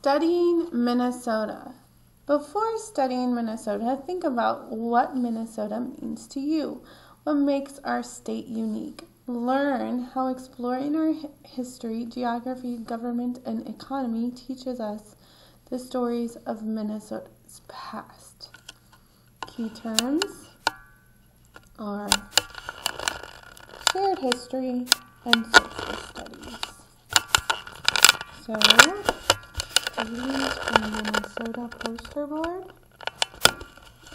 Studying Minnesota. Before studying Minnesota, think about what Minnesota means to you. What makes our state unique? Learn how exploring our history, geography, government, and economy teaches us the stories of Minnesota's past. Key terms are shared history and social studies. So, these from the Minnesota poster board,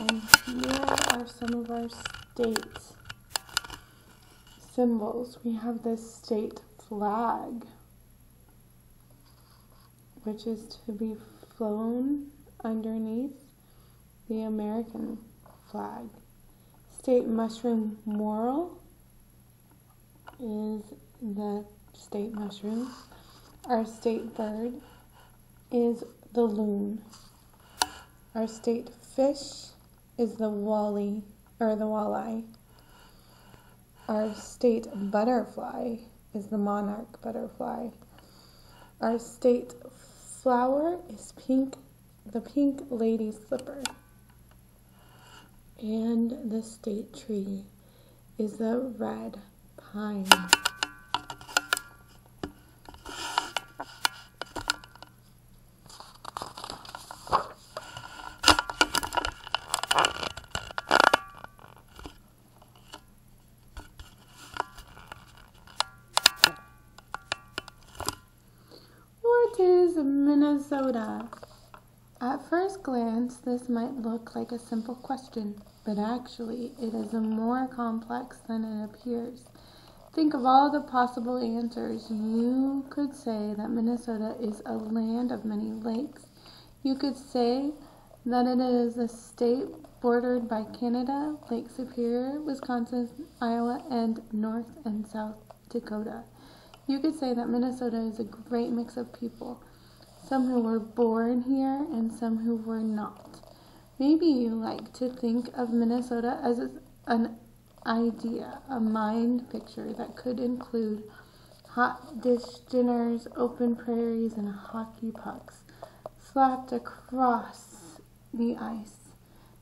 and here are some of our state symbols. We have the state flag, which is to be flown underneath the American flag. State mushroom moral is the state mushroom. Our state bird is the loon. Our state fish is the walleye. Our state butterfly is the monarch butterfly. Our state flower is the pink lady slipper. And the state tree is the red pine. What is Minnesota? At first glance, this might look like a simple question, but actually it is more complex than it appears. Think of all the possible answers. You could say that Minnesota is a land of many lakes. You could say that it is a state bordered by Canada, Lake Superior, Wisconsin, Iowa, and North and South Dakota. You could say that Minnesota is a great mix of people, some who were born here and some who were not. Maybe you like to think of Minnesota as an idea, a mind picture that could include hot dish dinners, open prairies, and hockey pucks slapped across the ice.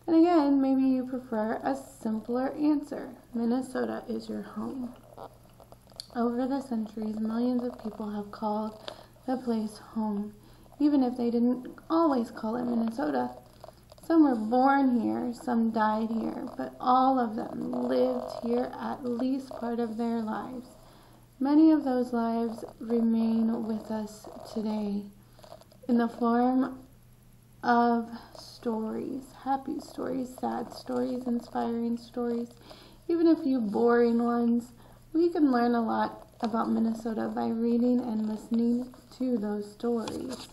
Then again, maybe you prefer a simpler answer. Minnesota is your home. Over the centuries, millions of people have called the place home, even if they didn't always call it Minnesota. Some were born here, some died here, but all of them lived here at least part of their lives. Many of those lives remain with us today in the form of stories, happy stories, sad stories, inspiring stories, even a few boring ones. We can learn a lot about Minnesota by reading and listening to those stories.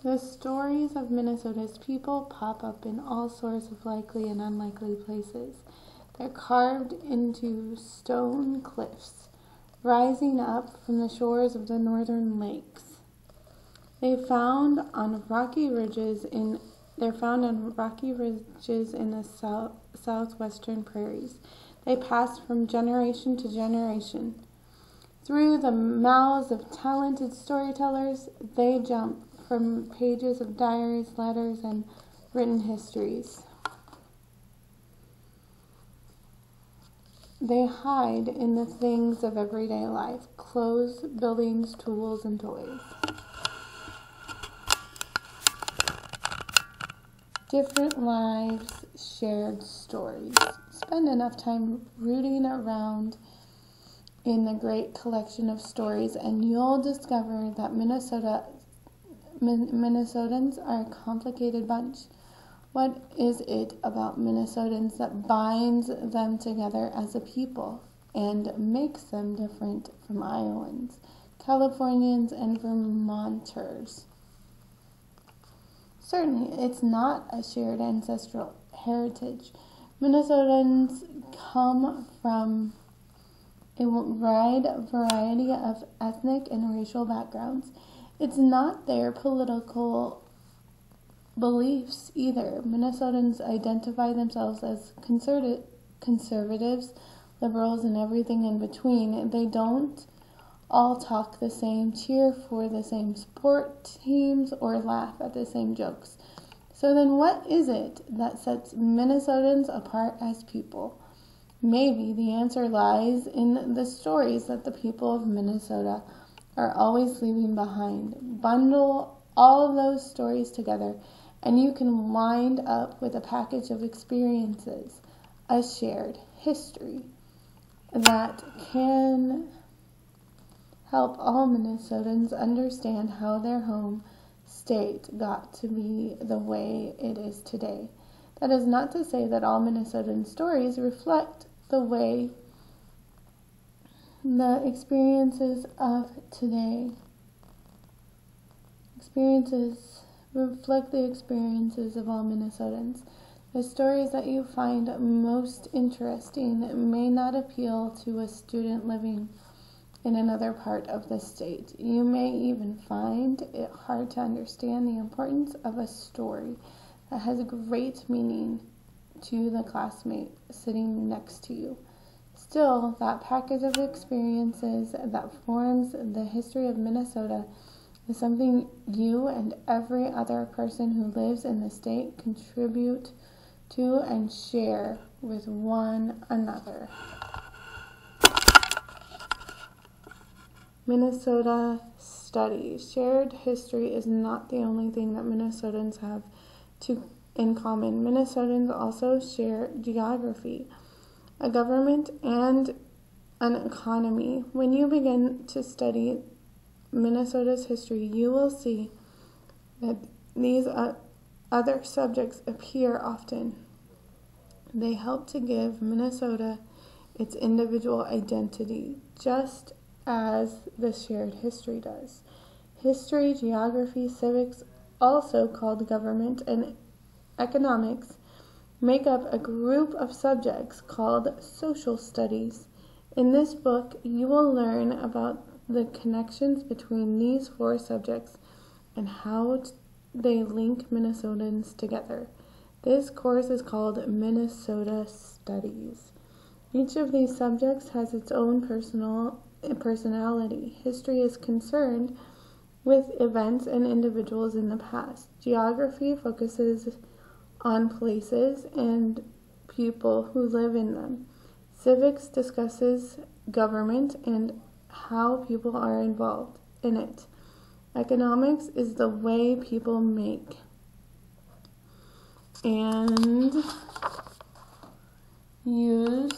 The stories of Minnesota's people pop up in all sorts of likely and unlikely places. They're carved into stone cliffs, rising up from the shores of the northern lakes. They're found on rocky ridges in the southwestern prairies. They pass from generation to generation. Through the mouths of talented storytellers, they jump from pages of diaries, letters, and written histories. They hide in the things of everyday life: clothes, buildings, tools, and toys. Different lives, shared stories. Spend enough time rooting around in the great collection of stories, and you'll discover that Minnesotans are a complicated bunch. What is it about Minnesotans that binds them together as a people and makes them different from Iowans, Californians, and Vermonters? Certainly, it's not a shared ancestral heritage. Minnesotans come from a wide variety of ethnic and racial backgrounds. It's not their political beliefs either. Minnesotans identify themselves as conservatives, liberals, and everything in between. They don't all talk the same, cheer for the same sport teams, or laugh at the same jokes. So then what is it that sets Minnesotans apart as people? Maybe the answer lies in the stories that the people of Minnesota are always leaving behind. Bundle all of those stories together, and you can wind up with a package of experiences, a shared history that can help all Minnesotans understand how their home state got to be the way it is today. That is not to say that all Minnesotan stories reflect the way the experiences of today reflect the experiences of all Minnesotans. The stories that you find most interesting may not appeal to a student living in another part of the state. You may even find it hard to understand the importance of a story that has great meaning to the classmate sitting next to you. Still, that package of experiences that forms the history of Minnesota is something you and every other person who lives in the state contribute to and share with one another. Minnesota studies. Shared history is not the only thing that Minnesotans have in common. Minnesotans also share geography, a government, and an economy. When you begin to study Minnesota's history, you will see that these other subjects appear often. They help to give Minnesota its individual identity, just as the shared history does. History, geography, civics, also called government, and economics, make up a group of subjects called social studies. In this book, you will learn about the connections between these four subjects and how they link Minnesotans together. This course is called Minnesota Studies. Each of these subjects has its own personality. History is concerned with events and individuals in the past. Geography focuses on places and people who live in them. Civics discusses government and how people are involved in it. Economics is the way people make and use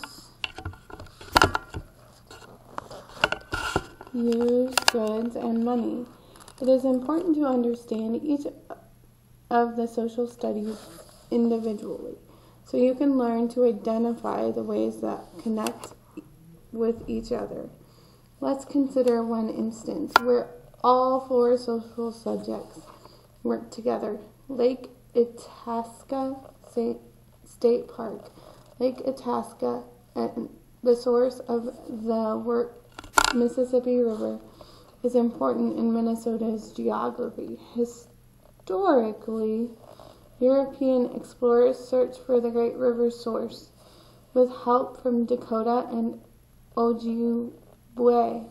goods and money. It is important to understand each of the social studies individually, so you can learn to identify the ways that connect with each other. Let's consider one instance where all four social subjects work together. Lake Itasca State Park. Lake Itasca, the source of the Mississippi River, is important in Minnesota's geography. Historically, European explorers searched for the Great River source with help from Dakota and Ojibwe.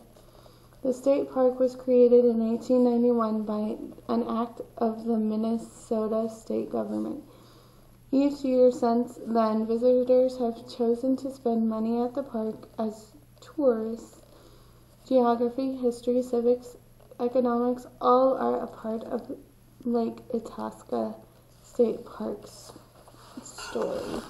The state park was created in 1891 by an act of the Minnesota state government. Each year since then, visitors have chosen to spend money at the park as tourists. Geography, history, civics, economics, all are a part of Lake Itasca State Park's story.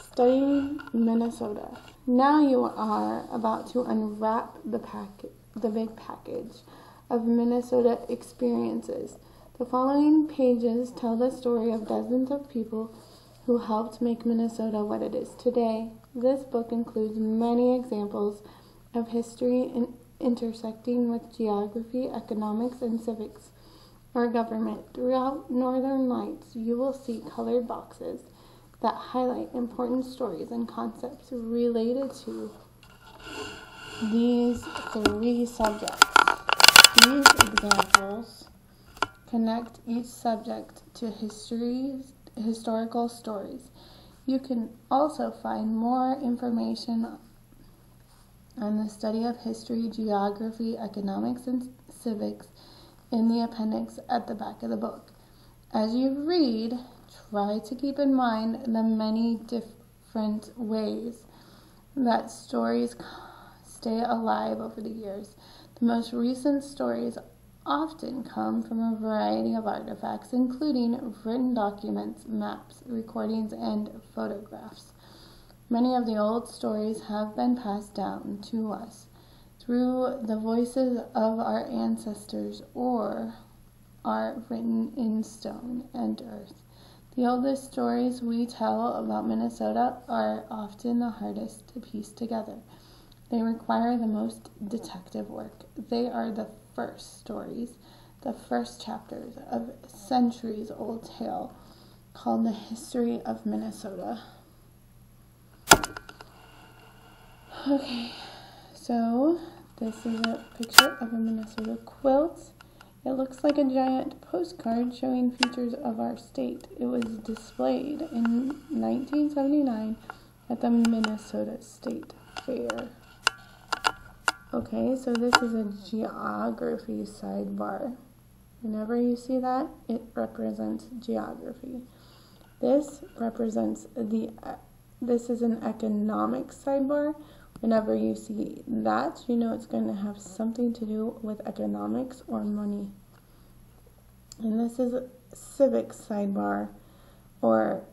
Studying Minnesota. Now you are about to unwrap the big package of Minnesota experiences. The following pages tell the story of dozens of people who helped make Minnesota what it is today. This book includes many examples of history intersecting with geography, economics, and civics, or government. Throughout Northern Lights, you will see colored boxes that highlight important stories and concepts related to these three subjects. These examples connect each subject to historical stories. You can also find more information on the study of history, geography, economics, and civics in the appendix at the back of the book. As you read, try to keep in mind the many different ways that stories stay alive over the years. The most recent stories often come from a variety of artifacts, including written documents, maps, recordings, and photographs. Many of the old stories have been passed down to us through the voices of our ancestors or are written in stone and earth. The oldest stories we tell about Minnesota are often the hardest to piece together. They require the most detective work. They are the first stories, the first chapters of a centuries-old tale called The History of Minnesota. Okay, so this is a picture of a Minnesota quilt. It looks like a giant postcard showing features of our state. It was displayed in 1979 at the Minnesota State Fair. Okay, so this is a geography sidebar. Whenever you see that, it represents geography. This is an economics sidebar. Whenever you see that, you know it's going to have something to do with economics or money. And this is a civics sidebar, or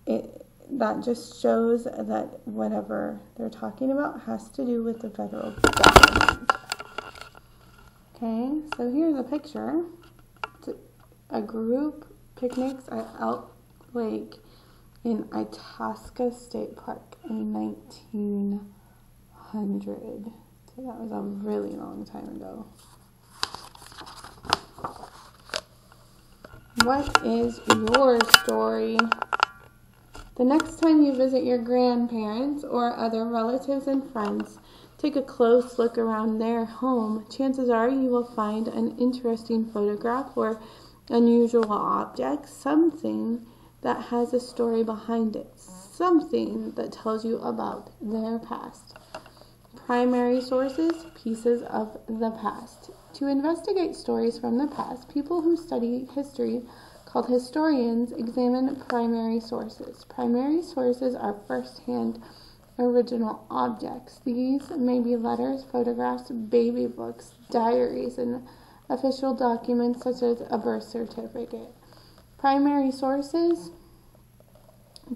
that just shows that whatever they're talking about has to do with the federal government. Okay, so here's a picture. It's a group picnics at Elk Lake in Itasca State Park in 1900. So that was a really long time ago. What is your story? The next time you visit your grandparents or other relatives and friends, take a close look around their home. Chances are you will find an interesting photograph or unusual object, something that has a story behind it, something that tells you about their past. Primary sources, pieces of the past. To investigate stories from the past, people who study history, called historians, examine primary sources. Primary sources are first-hand original objects. These may be letters, photographs, baby books, diaries, and official documents such as a birth certificate. Primary sources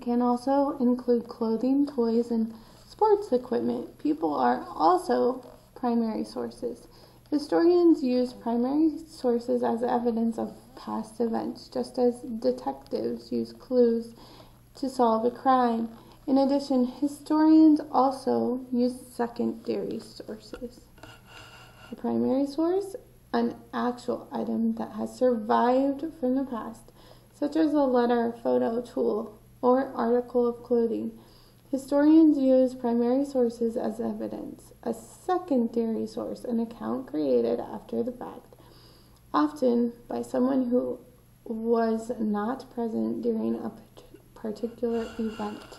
can also include clothing, toys, and sports equipment. People are also primary sources. Historians use primary sources as evidence of past events, just as detectives use clues to solve a crime. In addition, historians also use secondary sources. The primary source, an actual item that has survived from the past, such as a letter, photo, tool, or article of clothing. Historians use primary sources as evidence. A secondary source, an account created after the fact, often by someone who was not present during a particular event.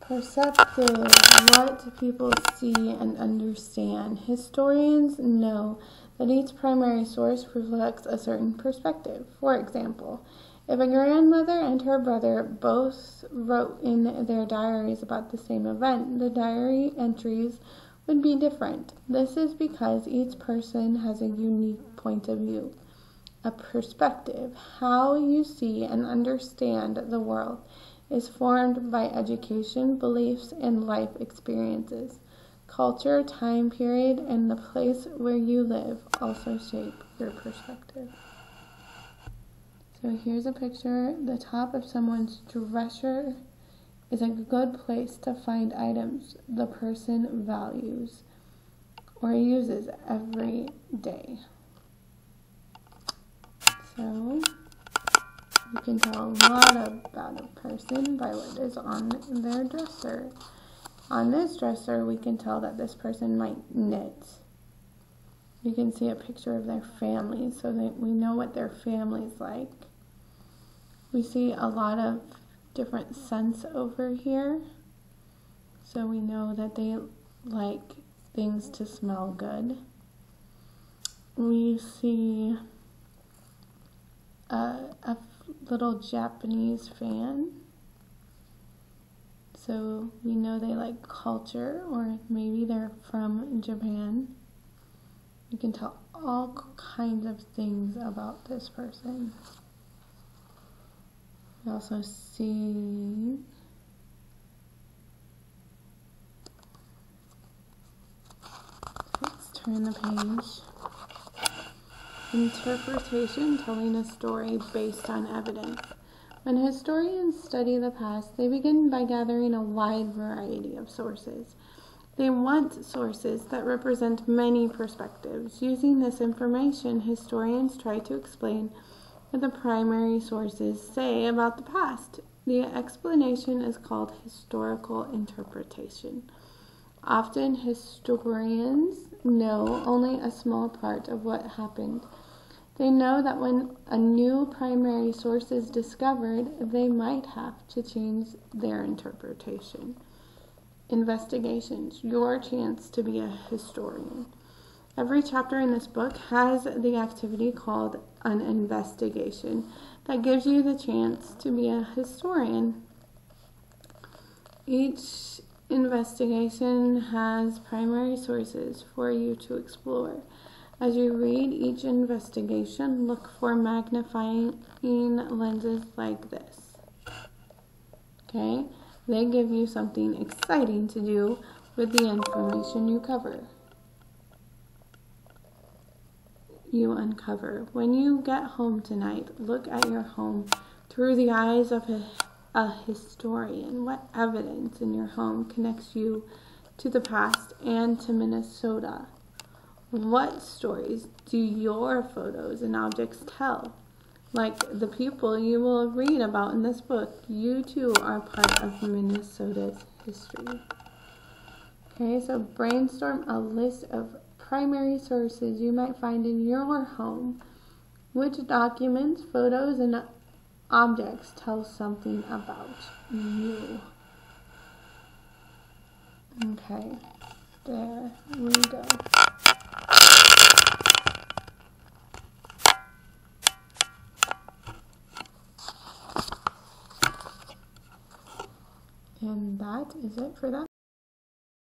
Perceptive, what people see and understand. Historians know that each primary source reflects a certain perspective. For example, if a grandmother and her brother both wrote in their diaries about the same event, the diary entries would be different. This is because each person has a unique point of view, a perspective. How you see and understand the world is formed by education, beliefs, and life experiences. Culture, time period, and the place where you live also shape your perspective. So here's a picture. The top of someone's dresser is a good place to find items the person values or uses every day. So you can tell a lot about a person by what is on their dresser. On this dresser, we can tell that this person might knit. You can see a picture of their family so that we know what their family's like. We see a lot of different scents over here. So we know that they like things to smell good. We see a little Japanese fan. So we know they like culture, or maybe they're from Japan. You can tell all kinds of things about this person. We also see let's turn the page. Interpretation, telling a story based on evidence. When historians study the past, they begin by gathering a wide variety of sources. They want sources that represent many perspectives. Using this information, historians try to explain what the primary sources say about the past. The explanation is called historical interpretation. Often, historians know only a small part of what happened. They know that when a new primary source is discovered, they might have to change their interpretation. Investigations, your chance to be a historian. Every chapter in this book has the activity called an investigation that gives you the chance to be a historian. Each investigation has primary sources for you to explore. As you read each investigation, look for magnifying lenses like this. Okay? They give you something exciting to do with the information you uncover. When you get home tonight, look at your home through the eyes of a historian. What evidence in your home connects you to the past and to Minnesota? What stories do your photos and objects tell? Like the people you will read about in this book, you too are part of Minnesota's history. Okay, so brainstorm a list of primary sources you might find in your home. Which documents, photos, and objects tell something about you? Okay, there we go. And that is it for that.